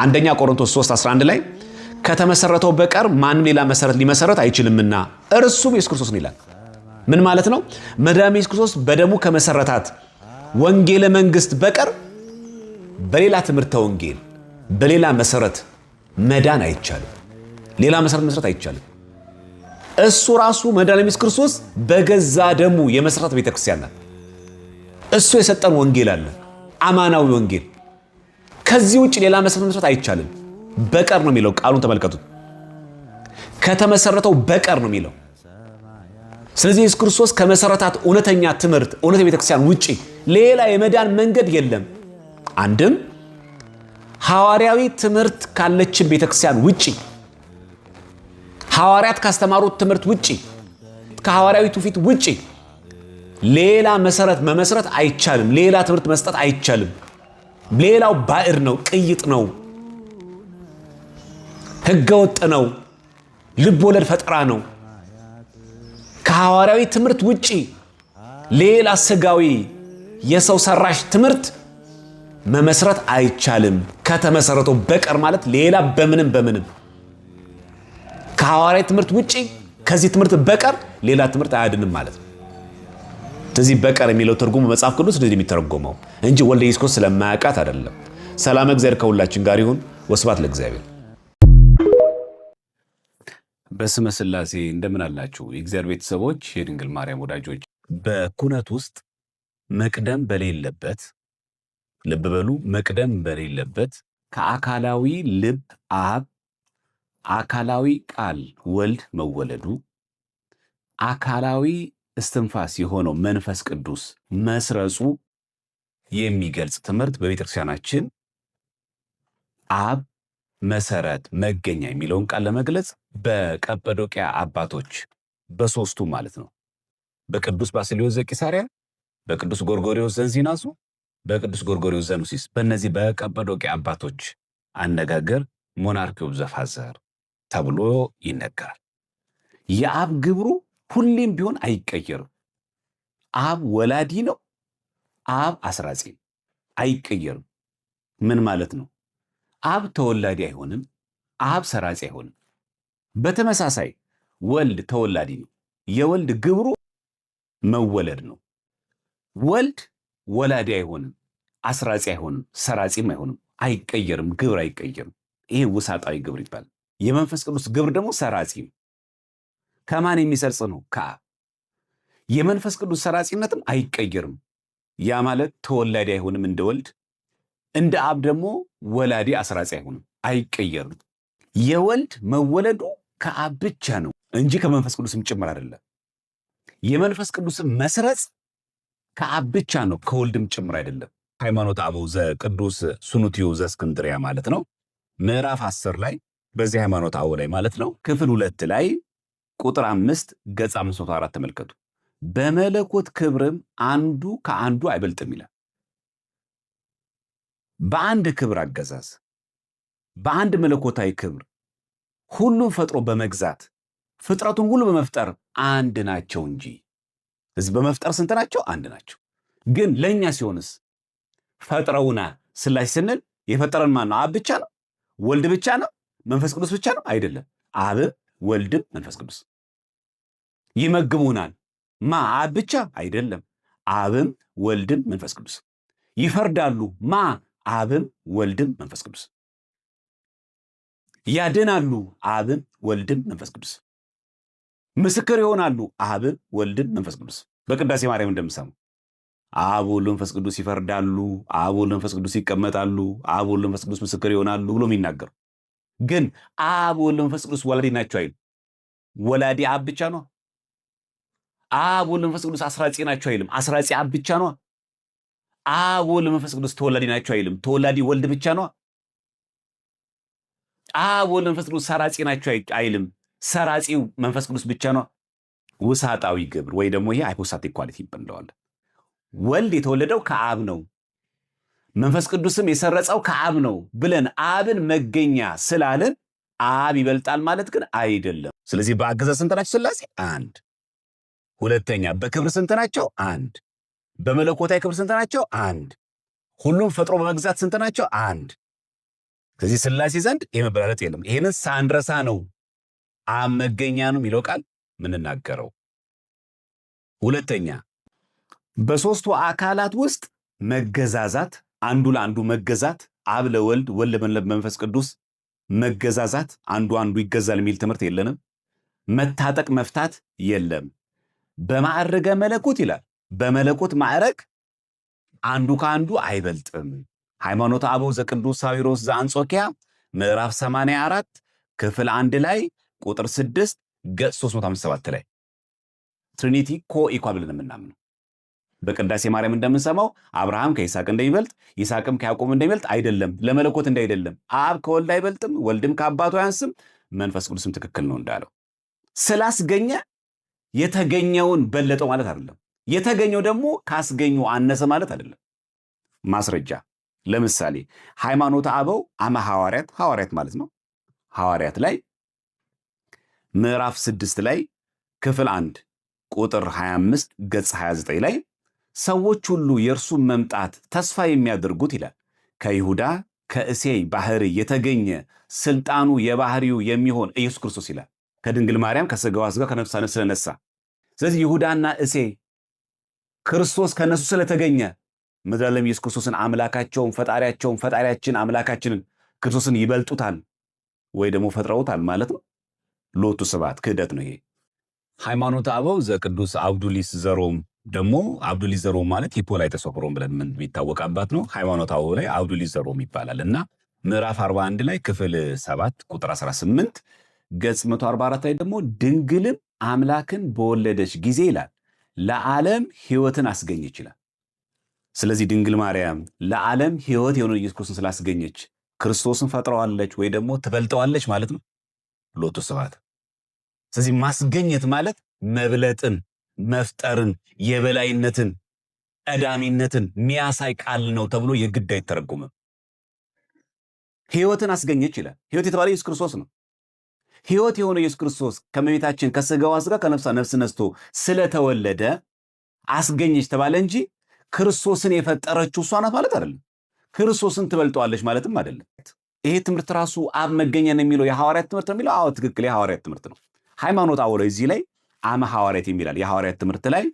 አንደኛ ቆሮንቶስ 3:11 ላይ ከተመሰረተው በቀር ማንም ሌላ መሰረት ሊመሰረት አይችልምና እርሱም ኢየሱስ ክርስቶስ ነው ይላል። ምን ማለት ነው? መድኃኒታችን ኢየሱስ ክርስቶስ በደሙ ከመሰረታት ወንጌለ መንግሥት በቀር በሌላ ትምህርተ ወንጌል በሌላ መሰረት መዳን አይቻልም። ሌላ መሰረት መስረት አይቻልም። እሱ ራሱ መድኃኒታችን ኢየሱስ ክርስቶስ በገዛ ደሙ የመሰረተ ቤተክርስቲያን ናት። እሱ የሰጠን ወንጌል አለ፣ አማናዊ ወንጌል። ከዚህ ውጭ ሌላ መሰረት መስረት አይቻልም። በቀር ነው የሚለው ቃሉን ተመልከቱት። ከተመሰረተው በቀር ነው የሚለው። ስለዚህ ኢየሱስ ክርስቶስ ከመሰረታት እውነተኛ ትምህርት እውነተኛ ቤተክርስቲያን ውጪ ሌላ የመዳን መንገድ የለም። አንድም ሐዋርያዊ ትምህርት ካለችን ቤተክርስቲያን ውጪ ሐዋርያት ካስተማሩት ትምህርት ውጪ ከሐዋርያዊ ትውፊት ውጪ ሌላ መሰረት መመስረት አይቻልም። ሌላ ትምህርት መስጠት አይቻልም። ሌላው ባዕድ ነው፣ ቅይጥ ነው፣ ህገወጥ ነው፣ ልብ ወለድ ፈጠራ ነው። ከሐዋርያዊ ትምህርት ውጪ ሌላ ስጋዊ የሰው ሰራሽ ትምህርት መመስረት አይቻልም። ከተመሰረተው በቀር ማለት ሌላ በምንም ከሐዋርያዊ ትምህርት ውጪ ከዚህ ትምህርት በቀር ሌላ ትምህርት አያድንም ማለት ነው። ስለዚህ በቀር የሚለው ትርጉሙ መጽሐፍ ቅዱስ እንደዚህ የሚተረጎመው እንጂ ወልደ ኢየሱስ ክርስቶስ ስለማያውቃት አይደለም። ሰላም እግዚአብሔር ከሁላችን ጋር ይሁን። ወስብሐት ለእግዚአብሔር። በስመ ሥላሴ እንደምን አላችሁ የእግዚአብሔር ቤተሰቦች፣ የድንግል ማርያም ወዳጆች። በኩነት ውስጥ መቅደም በሌለበት፣ ልብ በሉ፣ መቅደም በሌለበት ከአካላዊ ልብ አብ፣ አካላዊ ቃል ወልድ መወለዱ፣ አካላዊ እስትንፋስ የሆነው መንፈስ ቅዱስ መስረጹ የሚገልጽ ትምህርት በቤተክርስቲያናችን አብ መሰረት መገኛ የሚለውን ቃል ለመግለጽ በቀጰዶቅያ አባቶች በሶስቱ ማለት ነው፣ በቅዱስ ባስልዮስ ዘቂሳርያ፣ በቅዱስ ጎርጎርዮስ ዘንዚናሱ፣ በቅዱስ ጎርጎርዮስ ዘኑሲስ፣ በእነዚህ በቀጰዶቅያ አባቶች አነጋገር ሞናርኪ ኦፍ ዘ ፋዘር ተብሎ ይነገራል። የአብ ግብሩ ሁሌም ቢሆን አይቀየርም። አብ ወላዲ ነው፣ አብ አስራጺ ነው፣ አይቀየርም። ምን ማለት ነው? አብ ተወላዲ አይሆንም፣ አብ ሰራጺ አይሆንም። በተመሳሳይ ወልድ ተወላዲ ነው፣ የወልድ ግብሩ መወለድ ነው። ወልድ ወላዲ አይሆንም፣ አስራጺ አይሆንም፣ ሰራጺም አይሆንም፣ አይቀየርም። ግብር አይቀየርም። ይሄ ውሳጣዊ ግብር ይባላል። የመንፈስ ቅዱስ ግብር ደግሞ ሰራጺ ነው። ከማን የሚሰርጽ ነው? ከአብ። የመንፈስ ቅዱስ ሰራጺነትም አይቀየርም። ያ ማለት ተወላዲ አይሆንም እንደ ወልድ፣ እንደ አብ ደግሞ ወላዲ አስራጺ አይሆንም፣ አይቀየርም። የወልድ መወለዱ ከአብ ብቻ ነው እንጂ ከመንፈስ ቅዱስም ጭምር አይደለም። የመንፈስ ቅዱስም መስረጽ ከአብ ብቻ ነው፣ ከወልድም ጭምር አይደለም። ሃይማኖተ አበው ዘቅዱስ ሱኑቲዮ ዘእስክንድርያ ማለት ነው ምዕራፍ 10 ላይ በዚህ ሃይማኖተ አበው ላይ ማለት ነው ክፍል 2 ላይ ቁጥር 5 ገጽ 504 ተመልከቱ። በመለኮት ክብርም አንዱ ከአንዱ አይበልጥም ይላል። በአንድ ክብር አገዛዝ፣ በአንድ መለኮታዊ ክብር ሁሉን ፈጥሮ በመግዛት ፍጥረቱን ሁሉ በመፍጠር አንድ ናቸው እንጂ። ስለዚህ በመፍጠር ስንት ናቸው? አንድ ናቸው። ግን ለእኛ ሲሆንስ ፈጥረውና ሥላሴ ስንል የፈጠረን ማን ነው? አብ ብቻ ነው? ወልድ ብቻ ነው? መንፈስ ቅዱስ ብቻ ነው? አይደለም። አብ ወልድም መንፈስ ቅዱስ። ይመግቡናል ማ? አብ ብቻ አይደለም። አብም ወልድም መንፈስ ቅዱስ። ይፈርዳሉ ማ? አብም ወልድም መንፈስ ቅዱስ። ያድናሉ አብም ወልድም መንፈስ ቅዱስ። ምስክር ይሆናሉ አብም ወልድም መንፈስ ቅዱስ። በቅዳሴ ማርያም እንደምሰሙ አብ ወልድ መንፈስ ቅዱስ ይፈርዳሉ፣ አብ ወልድ መንፈስ ቅዱስ ይቀመጣሉ፣ አብ ወልድ መንፈስ ቅዱስ ምስክር ይሆናሉ ብሎ የሚናገሩ ግን አብ ወልድ መንፈስ ቅዱስ ወላዲ ናቸው አይልም። ወላዲ አብ ብቻ ነው። አብ ወልድ መንፈስ ቅዱስ አስራጺ ናቸው አይልም። አስራጺ አብ ብቻ ነው። አብ ወልድ መንፈስ ቅዱስ ተወላዲ ናቸው አይልም። ተወላዲ ወልድ ብቻ ነው። አብ ወልድ መንፈስ ቅዱስ ሰራጺ ናቸው አይልም። ሰራጺው መንፈስ ቅዱስ ብቻ ነው። ውሳጣዊ ግብር ወይ ደግሞ ይሄ ሃይፖስታቲክ ኳሊቲ ይባላል። ወልድ የተወለደው ከአብ ነው፣ መንፈስ ቅዱስም የሰረጸው ከአብ ነው ብለን አብን መገኛ ስላለን አብ ይበልጣል ማለት ግን አይደለም። ስለዚህ በአገዛዝ ስንት ናቸው ሥላሴ? አንድ። ሁለተኛ በክብር ስንት ናቸው? አንድ። በመለኮታዊ ክብር ስንት ናቸው? አንድ። ሁሉም ፈጥሮ በመግዛት ስንት ናቸው? አንድ። ስለዚህ ሥላሴ ዘንድ የመበላለጥ የለም። ይህንን ሳንረሳ ነው አብ መገኛ ነው የሚለው ቃል ምንናገረው። ሁለተኛ በሦስቱ አካላት ውስጥ መገዛዛት፣ አንዱ ለአንዱ መገዛት፣ አብ ለወልድ ወልድ ለመንፈስ ቅዱስ መገዛዛት፣ አንዱ ይገዛል የሚል ትምህርት የለንም። መታጠቅ መፍታት የለም። በማዕረገ መለኮት ይላል። በመለኮት ማዕረግ አንዱ ከአንዱ አይበልጥም። ሃይማኖተ አበው ዘቅዱስ ሳዊሮስ ዘአንጾኪያ ምዕራፍ 84 ክፍል 1 ላይ ቁጥር 6 ገጽ 357 ላይ ትሪኒቲ ኮኢኳል ብለን የምናምነው በቅዳሴ ማርያም እንደምንሰማው አብርሃም ከይስሐቅ እንደሚበልጥ ይስሐቅም ከያዕቆብ እንደሚበልጥ አይደለም። ለመለኮት እንዳይደለም አብ ከወልድ አይበልጥም፣ ወልድም ከአባቱ አያንስም፣ መንፈስ ቅዱስም ትክክል ነው እንዳለው ስላስገኘ የተገኘውን በለጠው ማለት አይደለም። የተገኘው ደግሞ ካስገኘው አነሰ ማለት አይደለም። ማስረጃ ለምሳሌ ሃይማኖተ አበው አመ ሐዋርያት ማለት ነው። ሐዋርያት ላይ ምዕራፍ 6 ላይ ክፍል 1 ቁጥር 25 ገጽ 29 ላይ ሰዎች ሁሉ የእርሱን መምጣት ተስፋ የሚያደርጉት ይላል ከይሁዳ ከእሴይ ባህሪ የተገኘ ስልጣኑ የባህሪው የሚሆን ኢየሱስ ክርስቶስ ይላል። ከድንግል ማርያም ከሥጋዋ ሥጋ ከነፍሷ ነፍስ ስለነሳ። ስለዚህ ይሁዳና እሴይ ክርስቶስ ከነሱ ስለተገኘ ምድረ ዓለም ኢየሱስ ክርስቶስን አምላካቸውን ፈጣሪያችን አምላካችንን ክርስቶስን ይበልጡታል ወይ ደግሞ ፈጥረውታል ማለት ነው። ሎቱ ስብሐት ክህደት ነው ይሄ። ሃይማኖተ አበው ዘቅዱስ አብዱሊስ ዘሮም ደግሞ አብዱሊስ ዘሮም ማለት ሂፖላይተስ ኦፍ ሮም ብለን የሚታወቅ አባት ነው። ሃይማኖተ አበው ላይ አብዱሊስ ዘሮም ይባላል እና ምዕራፍ 41 ላይ ክፍል 7 ቁጥር 18 ገጽ 144 ላይ ደግሞ ድንግልም አምላክን በወለደች ጊዜ ይላል ለዓለም ሕይወትን አስገኘች ይላል። ስለዚህ ድንግል ማርያም ለዓለም ሕይወት የሆነ ኢየሱስ ክርስቶስን ስላስገኘች ክርስቶስን ፈጥረዋለች ወይ ደግሞ ትበልጠዋለች ማለት ነው። ሎቱ ስብሐት። ስለዚህ ማስገኘት ማለት መብለጥን፣ መፍጠርን፣ የበላይነትን፣ ቀዳሚነትን ሚያሳይ ቃል ነው ተብሎ የግድ አይተረጎምም። ሕይወትን አስገኘች ይላል። ሕይወት የተባለ ኢየሱስ ክርስቶስ ነው። ሕይወት የሆነ ኢየሱስ ክርስቶስ ከመቤታችን ከሥጋዋ ሥጋ ከነፍሷ ነፍስ ነስቶ ስለተወለደ አስገኘች ተባለ እንጂ ክርስቶስን የፈጠረችው እሷ ናት ማለት አይደለም። ክርስቶስን ትበልጠዋለች ማለትም አይደለም። ይሄ ትምህርት ራሱ አብ መገኛ ነው የሚለው የሐዋርያት ትምህርት ነው የሚለው። አዎ ትክክል፣ የሐዋርያት ትምህርት ነው። ሃይማኖተ አበው እዚህ ላይ አመ ሐዋርያት የሚላል የሐዋርያት ትምህርት ላይ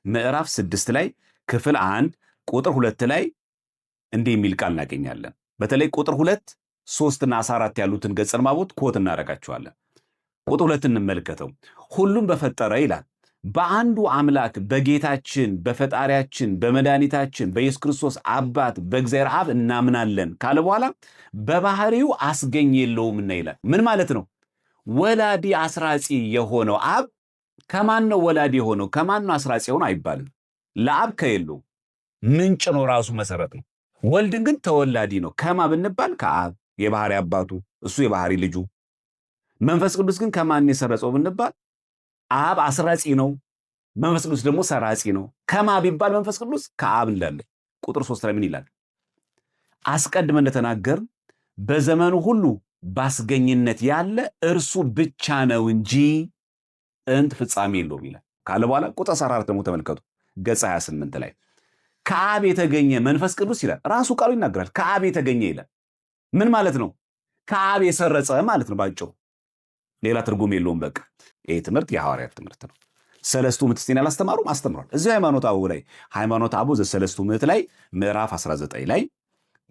ምዕራፍ 6 ላይ ክፍል 1 ቁጥር 2 ላይ እንዲህ የሚል ቃል እናገኛለን። በተለይ ቁጥር 2 3 እና 14 ያሉትን ገጸ ንባቦት ኮት እናደርጋቸዋለን። ቁጥር 2 እንመልከተው። ሁሉም በፈጠረ ይላል በአንዱ አምላክ በጌታችን በፈጣሪያችን በመድኃኒታችን በኢየሱስ ክርስቶስ አባት በእግዚአብሔር አብ እናምናለን ካለ በኋላ በባህሪው አስገኝ የለውምና ይላል። ምን ማለት ነው? ወላዲ አስራጺ የሆነው አብ ከማን ነው ወላዲ የሆነው? ከማን ነው አስራጺ የሆነው አይባልም። ለአብ ከየለው ምንጭ ነው፣ ራሱ መሰረት ነው። ወልድን ግን ተወላዲ ነው። ከማ ብንባል ከአብ የባህሪ አባቱ እሱ የባህሪ ልጁ። መንፈስ ቅዱስ ግን ከማን የሰረጸው ብንባል አብ አስራጺ ነው፣ መንፈስ ቅዱስ ደግሞ ሰራጺ ነው። ከማ ቢባል መንፈስ ቅዱስ ከአብ እንዳለ ቁጥር 3 ላይ ምን ይላል? አስቀድመን እንደተናገር በዘመኑ ሁሉ ባስገኝነት ያለ እርሱ ብቻ ነው እንጂ ጥንት ፍጻሜ የለውም ይላል ካለ በኋላ ቁጥር 14 ደግሞ ተመልከቱ ገጽ 28 ላይ ከአብ የተገኘ መንፈስ ቅዱስ ይላል። ራሱ ቃሉ ይናገራል። ከአብ የተገኘ ይላል። ምን ማለት ነው? ከአብ የሰረጸ ማለት ነው ባጭሩ። ሌላ ትርጉም የለውም። በቃ ይህ ትምህርት የሐዋርያት ትምህርት ነው። ሰለስቱ ምዕት እስቲን አላስተማሩም? አስተምሯል። እዚሁ ሃይማኖተ አበው ላይ ሃይማኖተ አበው ዘሰለስቱ ምዕት ላይ ምዕራፍ 19 ላይ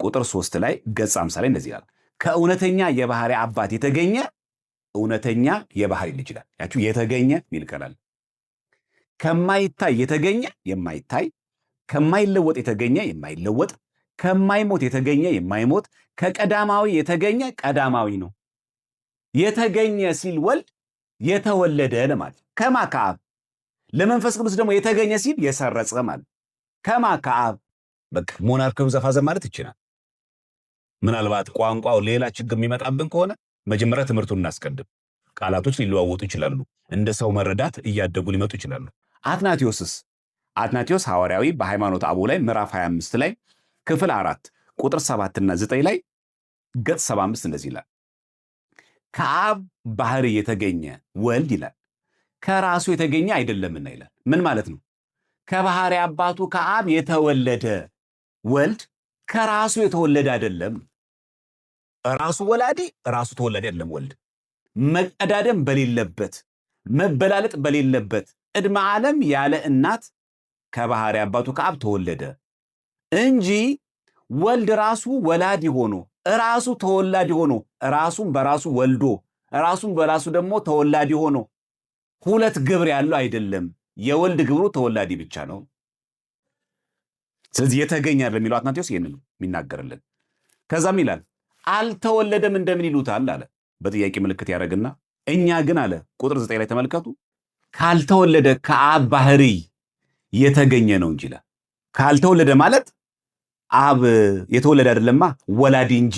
ቁጥር 3 ላይ ገጽ 50 ላይ እንደዚህ ይላል። ከእውነተኛ የባህሪ አባት የተገኘ እውነተኛ የባህሪ ልጅ ይላል። ያችሁ የተገኘ ይልከላል። ከማይታይ የተገኘ የማይታይ፣ ከማይለወጥ የተገኘ የማይለወጥ፣ ከማይሞት የተገኘ የማይሞት፣ ከቀዳማዊ የተገኘ ቀዳማዊ ነው። የተገኘ ሲል ወልድ የተወለደ ለማለት ከማ ከአብ። ለመንፈስ ቅዱስ ደግሞ የተገኘ ሲል የሰረጸ ማለት ከማ ከአብ። በቃ ሞናርክም ዘፋዘ ማለት ይችላል። ምናልባት ቋንቋው ሌላ ችግር የሚመጣብን ከሆነ መጀመሪያ ትምህርቱን እናስቀድም። ቃላቶች ሊለዋወጡ ይችላሉ። እንደ ሰው መረዳት እያደጉ ሊመጡ ይችላሉ። አትናቴዎስስ አትናቴዎስ ሐዋርያዊ በሃይማኖተ አበው ላይ ምዕራፍ 25 ላይ ክፍል 4 ቁጥር 7 እና 9 ላይ ገጽ 75 እንደዚህ ይላል። ከአብ ባህሪ የተገኘ ወልድ ይላል ከራሱ የተገኘ አይደለምና ይላል። ምን ማለት ነው? ከባህሪ አባቱ ከአብ የተወለደ ወልድ ከራሱ የተወለደ አይደለም። ራሱ ወላዲ ራሱ ተወላዲ አይደለም። ወልድ መቀዳደም በሌለበት መበላለጥ በሌለበት ዕድመ ዓለም ያለ እናት ከባህሪ አባቱ ከአብ ተወለደ እንጂ ወልድ ራሱ ወላዲ ሆኖ ራሱ ተወላዲ ሆኖ ራሱን በራሱ ወልዶ ራሱን በራሱ ደግሞ ተወላዲ ሆኖ ሁለት ግብር ያለው አይደለም። የወልድ ግብሩ ተወላዲ ብቻ ነው። ስለዚህ የተገኘ አይደለም የሚለው አትናቴዎስ ይሄንን ነው የሚናገርልን። ከዛም ይላል አልተወለደም እንደምን ይሉታል አለ። በጥያቄ ምልክት ያደርግና እኛ ግን አለ ቁጥር 9 ላይ ተመልከቱ ካልተወለደ ከአብ ባህሪ የተገኘ ነው እንጂ ይላል። ካልተወለደ ማለት አብ የተወለደ አይደለማ ወላዲ እንጂ።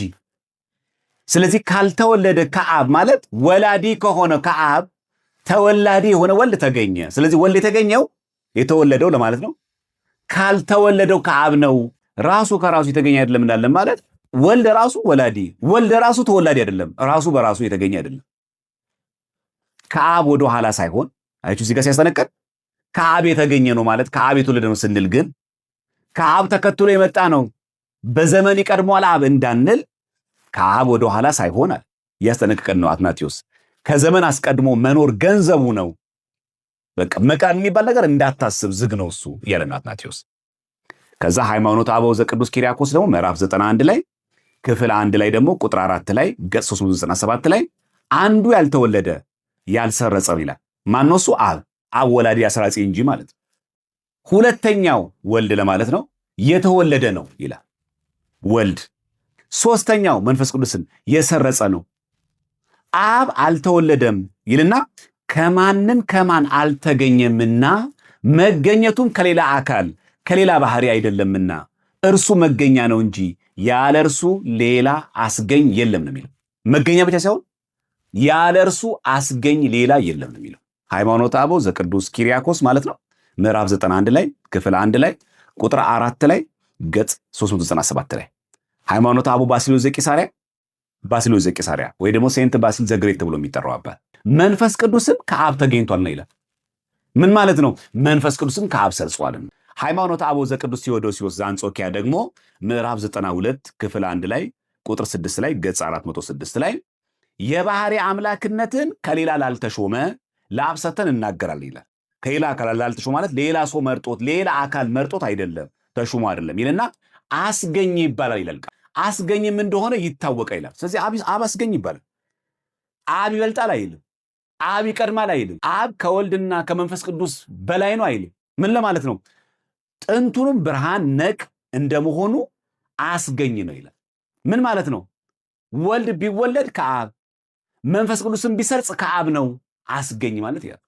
ስለዚህ ካልተወለደ ከአብ ማለት ወላዲ ከሆነ ከአብ ተወላዲ የሆነ ወልድ ተገኘ። ስለዚህ ወልድ የተገኘው የተወለደው ለማለት ነው ካልተወለደው ከአብ ነው። ራሱ ከራሱ የተገኘ አይደለም እንዳለን ማለት ወልድ ራሱ ወላዲ፣ ወልድ ራሱ ተወላዲ አይደለም፣ ራሱ በራሱ የተገኘ አይደለም። ከአብ ወደ ኋላ ሳይሆን አይቹ እዚህ ጋር ሲያስጠነቅቅ ከአብ የተገኘ ነው ማለት ከአብ የተወለደ ነው ስንል ግን ከአብ ተከትሎ የመጣ ነው በዘመን ይቀድመዋል አብ እንዳንል ከአብ ወደ ኋላ ሳይሆን እያስጠነቅቀን ነው አትናቴዎስ። ከዘመን አስቀድሞ መኖር ገንዘቡ ነው። በቃ መቃን የሚባል ነገር እንዳታስብ ዝግ ነው እሱ እያለ ነው አትናቴዎስ። ከዛ ሃይማኖተ አበው ዘቅዱስ ኪርያቆስ ደግሞ ምዕራፍ 91 ላይ ክፍል 1 ላይ ደግሞ ቁጥር 4 ላይ ገጽ 397 ላይ አንዱ ያልተወለደ ያልሰረጸው ይላል። ማነው እሱ? አብ ወላዲ አስራጺ እንጂ ማለት ነው። ሁለተኛው ወልድ ለማለት ነው የተወለደ ነው ይላል ወልድ። ሶስተኛው መንፈስ ቅዱስን የሰረጸ ነው። አብ አልተወለደም ይልና ከማንም ከማን አልተገኘምና መገኘቱም ከሌላ አካል ከሌላ ባህሪ አይደለምና እርሱ መገኛ ነው እንጂ ያለ እርሱ ሌላ አስገኝ የለም ነው የሚለው። መገኛ ብቻ ሳይሆን ያለ እርሱ አስገኝ ሌላ የለም ነው የሚለው። ሃይማኖተ አበው ዘቅዱስ ኪርያቆስ ማለት ነው ምዕራፍ 91 ላይ ክፍል 1 ላይ ቁጥር 4 ላይ ገጽ 397 ላይ ሃይማኖተ አበው ባሲሎስ ዘቂሳርያ ወይ ደግሞ ሴንት ባሲል ዘግሬት ተብሎ የሚጠራው አባት መንፈስ ቅዱስም ከአብ ተገኝቷል ነው ይላል። ምን ማለት ነው? መንፈስ ቅዱስም ከአብ ሰርጿል። ሃይማኖተ አበው ዘቅዱስ ቴዎዶሲዮስ ዘአንጾኪያ ደግሞ ምዕራፍ 92 ክፍል 1 ላይ ቁጥር 6 ላይ ገጽ 406 ላይ የባህሪ አምላክነትን ከሌላ ላልተሾመ ለአብ ሰጥተን እናገራለን ይላል። ከሌላ አካል ላልተሾመ ማለት ሌላ ሰው መርጦት ሌላ አካል መርጦት አይደለም ተሾሞ አይደለም ይልና አስገኝ ይባላል ይላል። አስገኝም እንደሆነ ይታወቃል ይላል። ስለዚህ አብ አስገኝ ይባላል። አብ ይበልጣል አይልም። አብ ይቀድማል አይልም። አብ ከወልድና ከመንፈስ ቅዱስ በላይ ነው አይልም። ምን ለማለት ነው? ጥንቱንም ብርሃን ነቅ እንደመሆኑ አስገኝ ነው ይላል። ምን ማለት ነው? ወልድ ቢወለድ ከአብ መንፈስ ቅዱስም ቢሰርጽ ከአብ ነው አስገኝ ማለት ይላል።